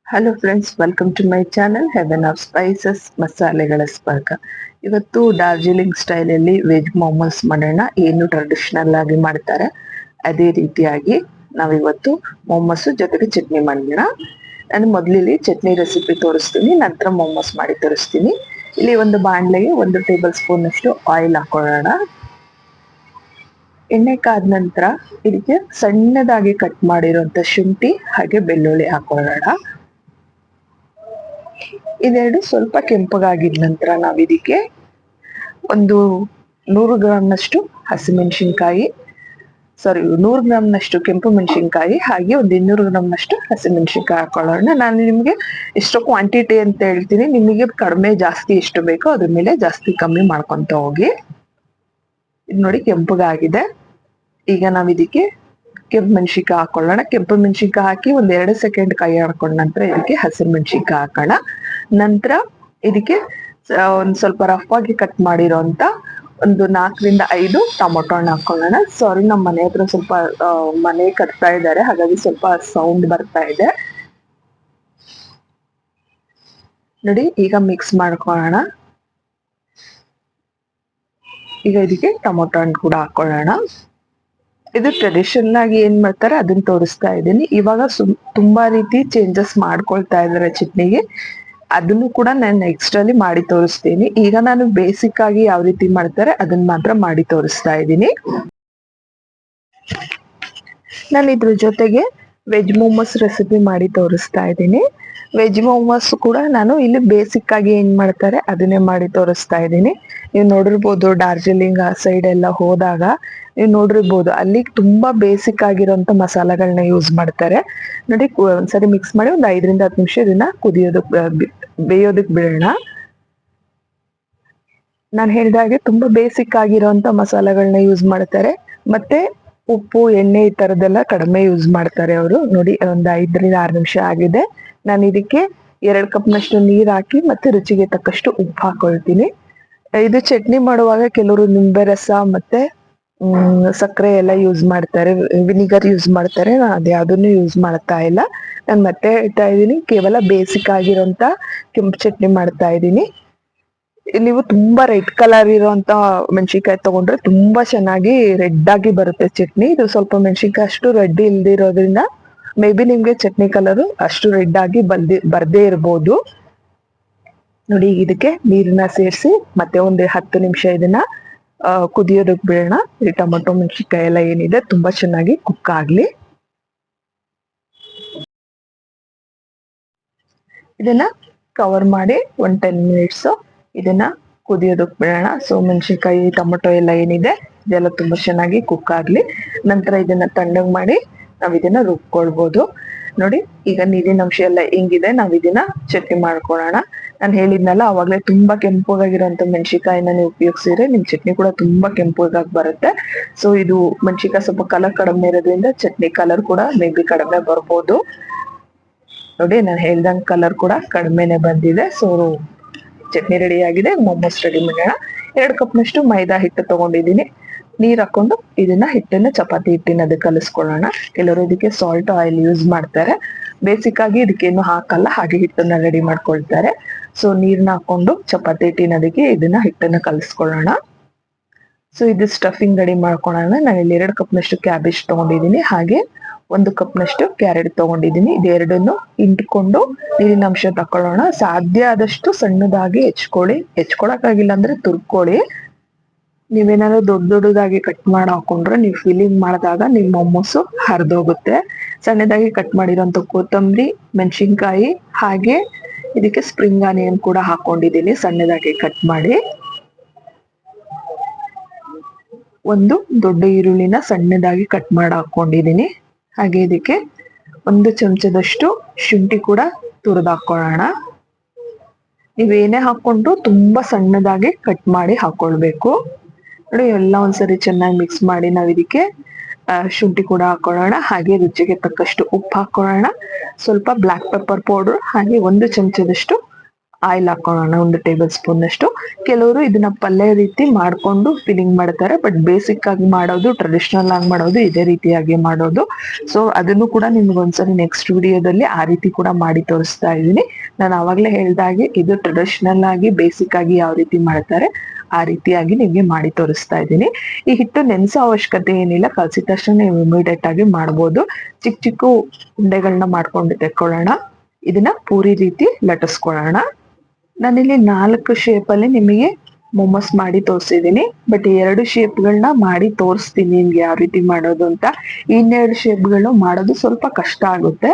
Hello friends, welcome to my channel heaven of spices ಮಸಾಲೆಗಳ ಸ್ಪರ್ಕ. ಇವತ್ತು ಡಾರ್ಜಿಲಿಂಗ್ ಸ್ಟೈಲಲ್ಲಿ ವೆಜ್ ಮೋಮೋಸ್ ಮಾಡೋಣ. ಏನು ಟ್ರೆಡಿಷನಲ್ ಆಗಿ ಮಾಡ್ತಾರೆ ಅದೇ ರೀತಿಯಾಗಿ ನಾವಿವತ್ತು ಮೋಮೋಸ್ ಜೊತೆಗೆ ಚಟ್ನಿ ಮಾಡೋಣ. ನಾನು ಮೊದಲಿಲ್ಲಿ ಚಟ್ನಿ ರೆಸಿಪಿ ತೋರಿಸ್ತೀನಿ, ನಂತರ ಮೋಮೋಸ್ ಮಾಡಿ ತೋರಿಸ್ತೀನಿ. ಇಲ್ಲಿ ಒಂದು ಬಾಣಲೆಗೆ 1 ಟೇಬಲ್ ಸ್ಪೂನ್ ಅಷ್ಟು ಆಯಿಲ್ ಹಾಕೊಳ್ಳೋಣ. ಎಣ್ಣೆ ಕಾದ ನಂತರ ಇದಕ್ಕೆ ಸಣ್ಣದಾಗಿ ಕಟ್ ಮಾಡಿರುವಂತ ಶುಂಠಿ ಹಾಗೆ ಬೆಳ್ಳುಳ್ಳಿ ಹಾಕೊಳ್ಳೋಣ. ಇದೆರಡು ಸ್ವಲ್ಪ ಕೆಂಪಗಾಗಿದ ನಂತರ ನಾವಿದಕ್ಕೆ ಒಂದು 100 ಗ್ರಾಮ್ನಷ್ಟು ಹಸಿಮೆಣಸಿನ್ಕಾಯಿ, 100 ಗ್ರಾಮ್ನಷ್ಟು ಕೆಂಪು ಮೆಣಸಿನ್ಕಾಯಿ ಹಾಗೆ ಒಂದು 200 ಗ್ರಾಮ್ನಷ್ಟು ಹಸಿಮೆಣಸಿನ್ಕಾಯಿ ಹಾಕೊಳ್ಳೋಣ. ನಾನು ನಿಮಗೆ ಎಷ್ಟು ಕ್ವಾಂಟಿಟಿ ಅಂತ ಹೇಳ್ತೀನಿ, ನಿಮಗೆ ಕಡಿಮೆ ಜಾಸ್ತಿ ಎಷ್ಟು ಬೇಕೋ ಅದ್ರ ಮೇಲೆ ಜಾಸ್ತಿ ಕಮ್ಮಿ ಮಾಡ್ಕೊಂತ ಹೋಗಿ. ಇದು ನೋಡಿ ಕೆಂಪಗಾಗಿದೆ. ಈಗ ನಾವಿದಕ್ಕೆ ಕೆಂಪು ಮೆಣಸಿನ್ಕಾಯಿ ಹಾಕೊಳ್ಳೋಣ. ಕೆಂಪು ಮೆಣಸಿನ್ಕಾಯಿ ಹಾಕಿ 2 ಸೆಕೆಂಡ್ ಕೈ ಆಡ್ಕೊಂಡ ನಂತರ ಇದಕ್ಕೆ ಹಸಿರು ಮೆಣಸಿನ್ಕಾಯಿ ಹಾಕೋಣ. ನಂತರ ಇದಕ್ಕೆ ಒಂದ್ ಸ್ವಲ್ಪ ರಫ್ ಆಗಿ ಕಟ್ ಮಾಡಿರೋಂತ ಒಂದು 4 ರಿಂದ 5 ಟೊಮೊಟೊ ಹಣ್ಣು ಹಾಕೊಳ್ಳೋಣ. ಸಾರಿ, ನಮ್ಮ ಮನೆ ಹತ್ರ ಸ್ವಲ್ಪ ಮನೆ ಕಟ್ತಾ ಇದ್ದಾರೆ, ಹಾಗಾಗಿ ಸ್ವಲ್ಪ ಸೌಂಡ್ ಬರ್ತಾ ಇದೆ ನೋಡಿ. ಈಗ ಮಿಕ್ಸ್ ಮಾಡ್ಕೊಳ್ಳೋಣ. ಈಗ ಇದಕ್ಕೆ ಟೊಮೊಟೊ ಹಣ್ಣು ಕೂಡ ಹಾಕೊಳ್ಳೋಣ. ಇದು ಟ್ರೆಡಿಷನಲ್ ಆಗಿ ಏನ್ ಮಾಡ್ತಾರೆ ಅದನ್ನ ತೋರಿಸ್ತಾ ಇದ್ದೀನಿ. ಇವಾಗ ತುಂಬಾ ರೀತಿ ಚೇಂಜಸ್ ಮಾಡ್ಕೊಳ್ತಾ ಇದಾರೆ ಚಟ್ನಿಗೆ, ಅದನ್ನು ಕೂಡ ನಾನು ನೆಕ್ಸ್ಟ್ ಅಲ್ಲಿ ಮಾಡಿ ತೋರಿಸ್ತೀನಿ. ಈಗ ನಾನು ಬೇಸಿಕ್ ಆಗಿ ಯಾವ ರೀತಿ ಮಾಡ್ತಾರೆ ಅದನ್ನ ಮಾತ್ರ ಮಾಡಿ ತೋರಿಸ್ತಾ ಇದ್ದೀನಿ. ನಾನು ಇದ್ರ ಜೊತೆಗೆ ವೆಜ್ ಮೋಮೋಸ್ ರೆಸಿಪಿ ಮಾಡಿ ತೋರಿಸ್ತಾ ಇದ್ದೀನಿ. ವೆಜ್ ಮೋಮೋಸ್ ಕೂಡ ನಾನು ಇಲ್ಲಿ ಬೇಸಿಕ್ ಆಗಿ ಏನ್ ಮಾಡ್ತಾರೆ ಅದನ್ನೇ ಮಾಡಿ ತೋರಿಸ್ತಾ ಇದ್ದೀನಿ. ನೀವು ನೋಡಿರ್ಬೋದು, ಡಾರ್ಜಿಲಿಂಗ್ ಆ ಸೈಡ್ ಎಲ್ಲ ಹೋದಾಗ ನೀವು ನೋಡಿರ್ಬೋದು, ಅಲ್ಲಿ ತುಂಬಾ ಬೇಸಿಕ್ ಆಗಿರೋಂಥ ಮಸಾಲೆಗಳನ್ನ ಯೂಸ್ ಮಾಡ್ತಾರೆ ನೋಡಿ. ಒಂದ್ಸರಿ ಮಿಕ್ಸ್ ಮಾಡಿ ಒಂದು 5 ರಿಂದ 10 ನಿಮಿಷ ಇದನ್ನ ಬೇಯೋದಕ್ಕೆ ಬಿಡೋಣ. ನಾನು ಹೇಳಿದ ಹಾಗೆ ತುಂಬಾ ಬೇಸಿಕ್ ಆಗಿರೋಂಥ ಮಸಾಲೆಗಳನ್ನ ಯೂಸ್ ಮಾಡ್ತಾರೆ. ಮತ್ತೆ ಉಪ್ಪು, ಎಣ್ಣೆ ಈ ತರದೆಲ್ಲ ಕಡಿಮೆ ಯೂಸ್ ಮಾಡ್ತಾರೆ ಅವರು. ನೋಡಿ, ಒಂದು 5 ರಿಂದ 6 ನಿಮಿಷ ಆಗಿದೆ. ನಾನು ಇದಕ್ಕೆ 2 ಕಪ್ನಷ್ಟು ನೀರ್ ಹಾಕಿ ಮತ್ತೆ ರುಚಿಗೆ ತಕ್ಕಷ್ಟು ಉಪ್ಪು ಹಾಕೊಳ್ತೀನಿ. ಇದು ಚಟ್ನಿ ಮಾಡುವಾಗ ಕೆಲವರು ನಿಂಬೆ ರಸ ಮತ್ತೆ ಸಕ್ಕರೆ ಎಲ್ಲ ಯೂಸ್ ಮಾಡ್ತಾರೆ, ವಿನಿಗರ್ ಯೂಸ್ ಮಾಡ್ತಾರೆ. ನಾನು ಅದ್ಯಾವುದನ್ನು ಯೂಸ್ ಮಾಡ್ತಾ ಇಲ್ಲ. ನಾನು ಮತ್ತೆ ಹೇಳ್ತಾ ಇದ್ದೀನಿ, ಕೇವಲ ಬೇಸಿಕ್ ಆಗಿರೋಂತ ಕೆಂಪು ಚಟ್ನಿ ಮಾಡ್ತಾ ಇದ್ದೀನಿ. ನೀವು ತುಂಬಾ ರೆಡ್ ಕಲರ್ ಇರುವಂತ ಮೆಣಸಿನ್ಕಾಯಿ ತಗೊಂಡ್ರೆ ತುಂಬಾ ಚೆನ್ನಾಗಿ ರೆಡ್ ಆಗಿ ಬರುತ್ತೆ ಚಟ್ನಿ. ಇದು ಸ್ವಲ್ಪ ಮೆಣಸಿನ್ಕಾಯಿ ಅಷ್ಟು ರೆಡ್ ಇಲ್ದಿರೋದ್ರಿಂದ ಮೇ ಬಿ ನಿಮ್ಗೆ ಚಟ್ನಿ ಕಲರ್ ಅಷ್ಟು ರೆಡ್ ಆಗಿ ಬರ್ದೇ ಇರ್ಬೋದು ನೋಡಿ. ಇದಕ್ಕೆ ನೀರನ್ನ ಸೇರಿಸಿ ಮತ್ತೆ ಒಂದು 10 ನಿಮಿಷ ಇದನ್ನ ಕುದಿಯೋದಕ್ಕೆ ಬಿಡೋಣ. ಈ ಟೊಮೊಟೊ ಮೆಣಸಿನ್ಕಾಯಿ ಎಲ್ಲ ಏನಿದೆ ತುಂಬಾ ಚೆನ್ನಾಗಿ ಕುಕ್ ಆಗ್ಲಿ. ಇದನ್ನ ಕವರ್ ಮಾಡಿ ಒಂದು 10 ಮಿನಿಟ್ಸ್ ಇದನ್ನ ಕುದಿಯೋದಕ್ಕೆ ಬಿಡೋಣ. ಸೊ ಮೆಣಸಿನ್ಕಾಯಿ, ಟೊಮೊಟೊ ಎಲ್ಲ ಏನಿದೆ ಇದೆಲ್ಲ ತುಂಬಾ ಚೆನ್ನಾಗಿ ಕುಕ್ ಆಗ್ಲಿ. ನಂತರ ಇದನ್ನ ತಣ್ಣಗ್ ಮಾಡಿ ನಾವ್ ಇದನ್ನ ರುಬ್ಕೊಳ್ಬಹುದು ನೋಡಿ. ಈಗ ನೀರಿನ ಅಂಶ ಎಲ್ಲ ಹಿಂಗಿದೆ, ನಾವ್ ಇದನ್ನ ಚಟ್ನಿ ಮಾಡ್ಕೊಳ್ಳೋಣ. ನಾನು ಹೇಳಿದ್ನಲ್ಲ ಅವಾಗ್ಲೇ ತುಂಬಾ ಕೆಂಪಗಾಗಿರೋಂಥ ಮೆಣಸಿನ್ಕಾಯಿನ ನೀವು ಉಪಯೋಗಿಸಿದ್ರೆ ನಿಮ್ ಚಟ್ನಿ ಕೂಡ ತುಂಬಾ ಕೆಂಪಗಾಗಿ ಬರುತ್ತೆ. ಸೊ ಇದು ಮೆಣಸಿನ್ಕಾಯಿ ಸ್ವಲ್ಪ ಕಲರ್ ಕಡಿಮೆ ಇರೋದ್ರಿಂದ ಚಟ್ನಿ ಕಲರ್ ಕೂಡ ಮೇ ಬಿ ಕಡಿಮೆ ಬರ್ಬೋದು ನೋಡಿ. ನಾನು ಹೇಳ್ದಂಗೆ ಕಲರ್ ಕೂಡ ಕಡಿಮೆನೆ ಬಂದಿದೆ. ಸೊ ಚಟ್ನಿ ರೆಡಿ ಆಗಿದೆ, ಮೋಮೋಸ್ ರೆಡಿ ಮಾಡೋಣ. 2 ಕಪ್ನಷ್ಟು ಮೈದಾ ಹಿಟ್ಟು ತಗೊಂಡಿದ್ದೀನಿ. ನೀರ್ ಹಾಕೊಂಡು ಇದನ್ನ ಹಿಟ್ಟನ್ನ ಚಪಾತಿ ಹಿಟ್ಟಿನ ಕಲಿಸ್ಕೊಳ್ಳೋಣ. ಕೆಲವರು ಇದಕ್ಕೆ ಸಾಲ್ಟ್ ಆಯಿಲ್ ಯೂಸ್ ಮಾಡ್ತಾರೆ. ಬೇಸಿಕ್ ಆಗಿ ಇದಕ್ಕೇನು ಹಾಕಲ್ಲ, ಹಾಗೆ ಹಿಟ್ಟನ್ನ ರೆಡಿ ಮಾಡ್ಕೊಳ್ತಾರೆ. ಸೊ ನೀರ್ನ ಹಾಕೊಂಡು ಚಪಾತಿ ಹಿಟ್ಟಿನದಕ್ಕೆ ಇದನ್ನ ಹಿಟ್ಟನ್ನ ಕಲಿಸ್ಕೊಳ್ಳೋಣ. ಸೊ ಇದು ಸ್ಟಫಿಂಗ್ ರೆಡಿ ಮಾಡ್ಕೊಳ್ಳೋಣ. ನಾನು ಇಲ್ಲಿ 2 ಕಪ್ನಷ್ಟು ಕ್ಯಾಬೇಜ್ ತಗೊಂಡಿದ್ದೀನಿ, ಹಾಗೆ 1 ಕಪ್ನಷ್ಟು ಕ್ಯಾರೆಟ್ ತಗೊಂಡಿದ್ದೀನಿ. ಇದೆರಡನ್ನು ಇಂಟ್ಕೊಂಡು ನೀರಿನ ಅಂಶ ತಕೊಳ್ಳೋಣ. ಸಾಧ್ಯ ಆದಷ್ಟು ಸಣ್ಣದಾಗಿ ಹೆಚ್ಕೊಳಕ್ಕಾಗಿಲ್ಲ ಅಂದ್ರೆ ತುರ್ಕೊಳ್ಳಿ. ನೀವೇನಾದ್ರು ದೊಡ್ಡದಾಗಿ ಕಟ್ ಮಾಡಿ ಹಾಕೊಂಡ್ರೆ ನೀವು ಫಿಲ್ಲಿಂಗ್ ಮಾಡಿದಾಗ ನಿಮ್ ಮೊಮ್ಮೋಸು ಹರಿದೋಗುತ್ತೆ. ಸಣ್ಣದಾಗಿ ಕಟ್ ಮಾಡಿರೋಂಥ ಕೊತ್ತಂಬರಿ, ಮೆಣಸಿನ್ಕಾಯಿ ಹಾಗೆ ಇದಕ್ಕೆ ಸ್ಪ್ರಿಂಗ್ ಆನಿಯನ್ ಕೂಡ ಹಾಕೊಂಡಿದ್ದೀನಿ ಸಣ್ಣದಾಗಿ ಕಟ್ ಮಾಡಿ. ಒಂದು ದೊಡ್ಡ ಈರುಳ್ಳಿನ ಸಣ್ಣದಾಗಿ ಕಟ್ ಮಾಡಿ ಹಾಕೊಂಡಿದ್ದೀನಿ. ಹಾಗೆ ಇದಕ್ಕೆ 1 ಚಮಚದಷ್ಟು ಶುಂಠಿ ಕೂಡ ತುರಿದು ಹಾಕೊಳ್ಳೋಣ. ನೀವೇನೇ ಹಾಕೊಂಡ್ರು ತುಂಬಾ ಸಣ್ಣದಾಗಿ ಕಟ್ ಮಾಡಿ ಹಾಕೊಳ್ಬೇಕು ನೋಡಿ. ಎಲ್ಲ ಒಂದ್ಸರಿ ಚೆನ್ನಾಗಿ ಮಿಕ್ಸ್ ಮಾಡಿ ನಾವ್ ಇದಕ್ಕೆ ಶುಂಠಿ ಕೂಡ ಹಾಕೊಳ್ಳೋಣ. ಹಾಗೆ ರುಚಿಗೆ ತಕ್ಕಷ್ಟು ಉಪ್ಪು ಹಾಕೊಳ್ಳೋಣ. ಸ್ವಲ್ಪ ಬ್ಲಾಕ್ ಪೆಪ್ಪರ್ ಪೌಡರ್ ಹಾಗೆ 1 ಚಮಚದಷ್ಟು ಆಯಿಲ್ ಹಾಕೊಳ್ಳೋಣ 1 ಟೇಬಲ್ ಸ್ಪೂನ್ ಅಷ್ಟು. ಕೆಲವರು ಇದನ್ನ ಪಲ್ಯ ರೀತಿ ಮಾಡ್ಕೊಂಡು ಫಿಲ್ಲಿಂಗ್ ಮಾಡ್ತಾರೆ, ಬಟ್ ಬೇಸಿಕ್ ಆಗಿ ಮಾಡೋದು, ಟ್ರೆಡಿಷನಲ್ ಆಗಿ ಮಾಡೋದು ಇದೇ ರೀತಿಯಾಗಿ ಮಾಡೋದು. ಸೊ ಅದನ್ನು ಕೂಡ ನಿಮ್ಗೆ ಒಂದ್ಸರಿ ನೆಕ್ಸ್ಟ್ ವಿಡಿಯೋದಲ್ಲಿ ಆ ರೀತಿ ಕೂಡ ಮಾಡಿ ತೋರಿಸ್ತಾ ಇದ್ದೀನಿ. ನಾನು ಅವಾಗ್ಲೇ ಹೇಳ್ದಾಗೆ ಇದು ಟ್ರೆಡಿಷನಲ್ ಆಗಿ ಬೇಸಿಕ್ ಆಗಿ ಯಾವ ರೀತಿ ಮಾಡ್ತಾರೆ ಆ ರೀತಿಯಾಗಿ ನಿಮ್ಗೆ ಮಾಡಿ ತೋರಿಸ್ತಾ ಇದ್ದೀನಿ. ಈ ಹಿಟ್ಟು ನೆನೆಸೋ ಅವಶ್ಯಕತೆ ಏನಿಲ್ಲ, ಕಲಸಿದ ತಕ್ಷಣ ನೀವು ಇಮಿಡಿಯೇಟ್ ಆಗಿ ಮಾಡ್ಬೋದು. ಚಿಕ್ಕ ಚಿಕ್ಕ ಉಂಡೆಗಳನ್ನ ಮಾಡ್ಕೊಂಡು ತೆಕ್ಕೊಳ್ಳೋಣ. ಇದನ್ನ ಪೂರಿ ರೀತಿ ಲಟ್ಟಿಸ್ಕೊಳ್ಳೋಣ. ನಾನಿಲ್ಲಿ 4 ಶೇಪಲ್ಲಿ ನಿಮಗೆ ಮೊಮೋಸ್ ಮಾಡಿ ತೋರಿಸಿದ್ದೀನಿ, ಬಟ್ 2 ಶೇಪ್ಗಳನ್ನ ಮಾಡಿ ತೋರಿಸ್ತೀನಿ ನಿಮ್ಗೆ ಯಾವ ರೀತಿ ಮಾಡೋದು ಅಂತ. ಇನ್ನೆರಡು ಶೇಪ್ಗಳು ಮಾಡೋದು ಸ್ವಲ್ಪ ಕಷ್ಟ ಆಗುತ್ತೆ.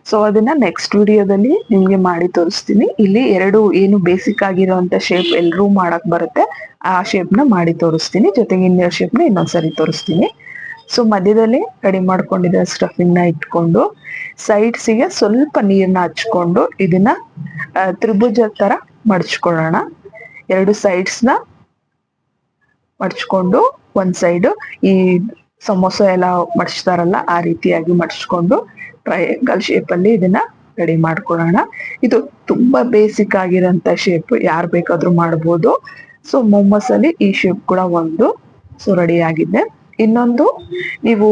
ಸೊ ಅದನ್ನ ನೆಕ್ಸ್ಟ್ ವಿಡಿಯೋದಲ್ಲಿ ನಿಮ್ಗೆ ಮಾಡಿ ತೋರಿಸ್ತೀನಿ. ಇಲ್ಲಿ 2 ಏನು ಬೇಸಿಕ್ ಆಗಿರೋಂಥ ಶೇಪ್ ಎಲ್ರೂ ಮಾಡಕ್ ಬರುತ್ತೆ, ಆ ಶೇಪ್ನ ಮಾಡಿ ತೋರಿಸ್ತೀನಿ. ಜೊತೆಗೆ ಇನ್ನೆರಡು ಶೇಪ್ನ ಇನ್ನೊಂದ್ಸರಿ ತೋರಿಸ್ತೀನಿ. ಸೊ ಮಧ್ಯದಲ್ಲಿ ರೆಡಿ ಮಾಡ್ಕೊಂಡಿರೋ ಸ್ಟಫಿಂಗ್ ನ ಇಟ್ಕೊಂಡು ಸೈಡ್ಸಿಗೆ ಸ್ವಲ್ಪ ನೀರ್ನ ಹಚ್ಕೊಂಡು ಇದನ್ನ ತ್ರಿಭುಜ ತರ ಮಡ್ಚ್ಕೊಳ್ಳೋಣ. 2 ಸೈಡ್ಸ್ನ ಮಡ್ಚ್ಕೊಂಡು ಒಂದ್ ಸೈಡ್ ಈ ಸಮೋಸ ಎಲ್ಲ ಮಡ್ಚ್ತಾರಲ್ಲ ಆ ರೀತಿಯಾಗಿ ಮಡ್ಚ್ಕೊಂಡು ಟ್ರಯಾಂಗಲ್ ಶೇಪ್ ಅಲ್ಲಿ ಇದನ್ನ ರೆಡಿ ಮಾಡ್ಕೊಳ್ಳೋಣ. ಇದು ತುಂಬಾ ಬೇಸಿಕ್ ಆಗಿರೋಂಥ ಶೇಪ್, ಯಾರು ಬೇಕಾದ್ರೂ ಮಾಡ್ಬೋದು. ಸೊ ಮೊಮೋಸ್ ಅಲ್ಲಿ ಈ ಶೇಪ್ ಕೂಡ ಒಂದು ಸೊ ರೆಡಿ ಆಗಿದೆ. ಇನ್ನೊಂದು, ನೀವು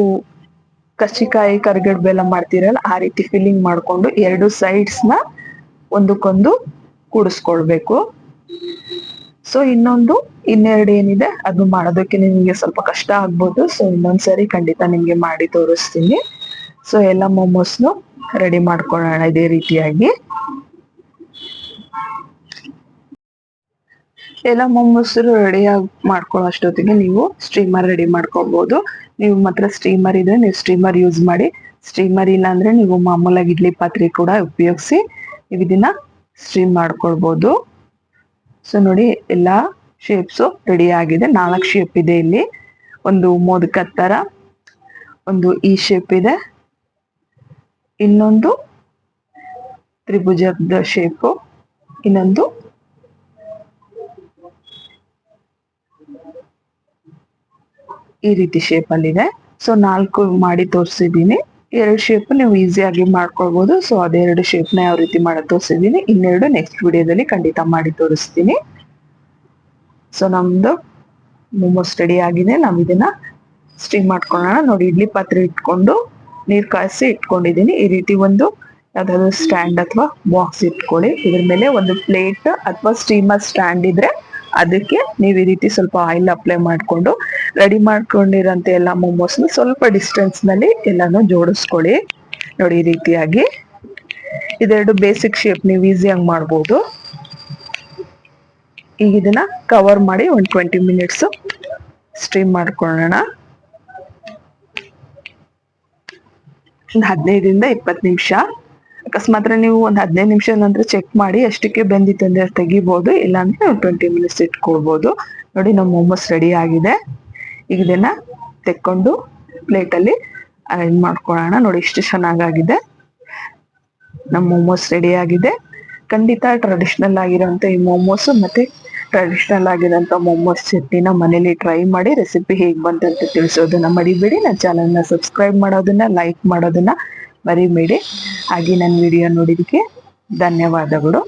ಕರ್ಚಿಕಾಯಿ ಕರಿಗಡ್ಬು ಬೆಲ್ಲ ಮಾಡ್ತೀರಲ್ಲ ಆ ರೀತಿ ಫಿಲ್ಲಿಂಗ್ ಮಾಡ್ಕೊಂಡು 2 ಸೈಡ್ಸ್ನ ಒಂದಕ್ಕೊಂದು ಕೂಡಿಸ್ಕೊಳ್ಬೇಕು. ಸೊ ಇನ್ನೆರಡು ಏನಿದೆ ಅದು ಮಾಡೋದಕ್ಕೆ ನಿಮಗೆ ಸ್ವಲ್ಪ ಕಷ್ಟ ಆಗ್ಬೋದು. ಸೊ ಇನ್ನೊಂದ್ಸರಿ ಖಂಡಿತ ನಿಮ್ಗೆ ಮಾಡಿ ತೋರಿಸ್ತೀನಿ. ಸೊ ಎಲ್ಲ ಮೊಮೋಸ್ನು ರೆಡಿ ಮಾಡ್ಕೊಳ್ಳೋಣ ಇದೇ ರೀತಿಯಾಗಿ. ಎಲ್ಲ ಮೊಮೋಸರು ರೆಡಿಯಾಗಿ ಮಾಡ್ಕೊಳ್ಳೋ ಅಷ್ಟೊತ್ತಿಗೆ ನೀವು ಸ್ಟೀಮರ್ ರೆಡಿ ಮಾಡ್ಕೊಬಹುದು. ನೀವು ಮಾತ್ರ ಸ್ಟೀಮರ್ ಇದ್ರೆ ನೀವು ಸ್ಟೀಮರ್ ಯೂಸ್ ಮಾಡಿ. ಸ್ಟೀಮರ್ ಇಲ್ಲ ಅಂದ್ರೆ ನೀವು ಮಾಮೂಲಾಗಿ ಇಡ್ಲಿ ಪಾತ್ರೆ ಕೂಡ ಉಪಯೋಗಿಸಿ ನೀವು ಇದನ್ನ ಸ್ಟೀಮ್ ಮಾಡ್ಕೊಳ್ಬಹುದು. ಸೊ ನೋಡಿ ಎಲ್ಲ ಶೇಪ್ಸು ರೆಡಿ ಆಗಿದೆ. 4 ಶೇಪ್ ಇದೆ ಇಲ್ಲಿ. ಒಂದು ಮೋದಕದ ತರ, ಒಂದು ಈ ಶೇಪ್ ಇದೆ, ಇನ್ನೊಂದು ತ್ರಿಭುಜದ ಶೇಪು, ಇನ್ನೊಂದು ಈ ರೀತಿ ಶೇಪ್ ಅಲ್ಲಿ ಇದೆ. ಸೊ 4 ಮಾಡಿ ತೋರಿಸಿದೀನಿ. 2 ಶೇಪ್ ನೀವು ಈಸಿಯಾಗಿ ಮಾಡ್ಕೊಳ್ಬಹುದು. ಸೊ ಅದೇ 2 ಶೇಪ್ ನ ಯಾವ ರೀತಿ ಮಾಡೋದು ತೋರಿಸಿದೀನಿ. ಇನ್ನೆರಡು ನೆಕ್ಸ್ಟ್ ವಿಡಿಯೋದಲ್ಲಿ ಖಂಡಿತ ಮಾಡಿ ತೋರಿಸ್ತೀನಿ. ಸೊ ನಮ್ದು ಮೊಮೋಸ್ ರೆಡಿ ಆಗಿದೆ. ನಾವು ಇದನ್ನ ಸ್ಟೀಮ್ ಮಾಡ್ಕೊಳ್ಳೋಣ. ನೋಡಿ ಇಡ್ಲಿ ಪಾತ್ರೆ ಇಟ್ಕೊಂಡು ನೀರ್ ಕಾಯಿಸಿ ಇಟ್ಕೊಂಡಿದೀನಿ. ಈ ರೀತಿ ಒಂದು ಯಾವ್ದಾದ್ರು ಸ್ಟ್ಯಾಂಡ್ ಅಥವಾ ಬಾಕ್ಸ್ ಇಟ್ಕೊಳ್ಳಿ. ಇದ್ರ ಮೇಲೆ ಒಂದು ಪ್ಲೇಟ್ ಅಥವಾ ಸ್ಟೀಮರ್ ಸ್ಟ್ಯಾಂಡ್ ಇದ್ರೆ ಅದಕ್ಕೆ ನೀವು ಈ ರೀತಿ ಸ್ವಲ್ಪ ಆಯಿಲ್ ಅಪ್ಲೈ ಮಾಡ್ಕೊಂಡು ರೆಡಿ ಮಾಡ್ಕೊಂಡಿರೋಂಥ ಎಲ್ಲ ಮೊಮೋಸ್ನ ಸ್ವಲ್ಪ ಡಿಸ್ಟೆನ್ಸ್ ನಲ್ಲಿ ಎಲ್ಲಾನು ಜೋಡಿಸ್ಕೊಳ್ಳಿ. ನೋಡಿ ಈ ರೀತಿಯಾಗಿ. ಇದೆರಡು ಬೇಸಿಕ್ ಶೇಪ್ ನೀವು ಈಸಿಯಾಗಿ ಮಾಡ್ಬೋದು. ಈಗ ಇದನ್ನ ಕವರ್ ಮಾಡಿ ಒಂದು 20 ಮಿನಿಟ್ಸ್ ಸ್ಟೀಮ್ ಮಾಡ್ಕೊಳ್ಳೋಣ. ಒಂದು 15ರಿಂದ 20 ನಿಮಿಷ. ಅಕಸ್ಮಾತ್ ನೀವು ಒಂದು 15 ನಿಮಿಷ ನಂತರ ಚೆಕ್ ಮಾಡಿ ಅಷ್ಟಕ್ಕೆ ಬೆಂದಿತ್ತು ಅಂದ್ರೆ ತೆಗಿಬಹುದು, ಇಲ್ಲಾಂದ್ರೆ 20 ಮಿನಿಟ್ಸ್ ಇಟ್ಕೊಳ್ಬಹುದು. ನೋಡಿ ನಮ್ಮ ಮೊಮೋಸ್ ರೆಡಿ ಆಗಿದೆ. ಈಗ ಇದನ್ನ ತೆಕ್ಕೊಂಡು ಪ್ಲೇಟಲ್ಲಿ ಅರೇಂಜ್ ಮಾಡ್ಕೊಳ್ಳೋಣ. ನೋಡಿ ಇಷ್ಟು ಚೆನ್ನಾಗಾಗಿದೆ. ನಮ್ಮ ಮೊಮೋಸ್ ರೆಡಿ ಆಗಿದೆ. ಖಂಡಿತ ಟ್ರೆಡಿಷನಲ್ ಆಗಿರೋಂಥ ಈ ಮೊಮೋಸ್ ಮತ್ತೆ ಟ್ರೆಡಿಷನಲ್ ಆಗಿರೋಂಥ ಮೊಮೋಸ್ ಚಟ್ನಿನ ಮನೇಲಿ ಟ್ರೈ ಮಾಡಿ ರೆಸಿಪಿ ಹೇಗೆ ಬಂತಂತ ತಿಳಿಸೋದನ್ನ ಮರಿಬೇಡಿ. ನನ್ನ ಚಾನಲ್ನ ಸಬ್ಸ್ಕ್ರೈಬ್ ಮಾಡೋದನ್ನ, ಲೈಕ್ ಮಾಡೋದನ್ನ ಮರಿಬೇಡಿ. ಹಾಗೆ ನನ್ನ ವಿಡಿಯೋ ನೋಡಿದಕ್ಕೆ ಧನ್ಯವಾದಗಳು.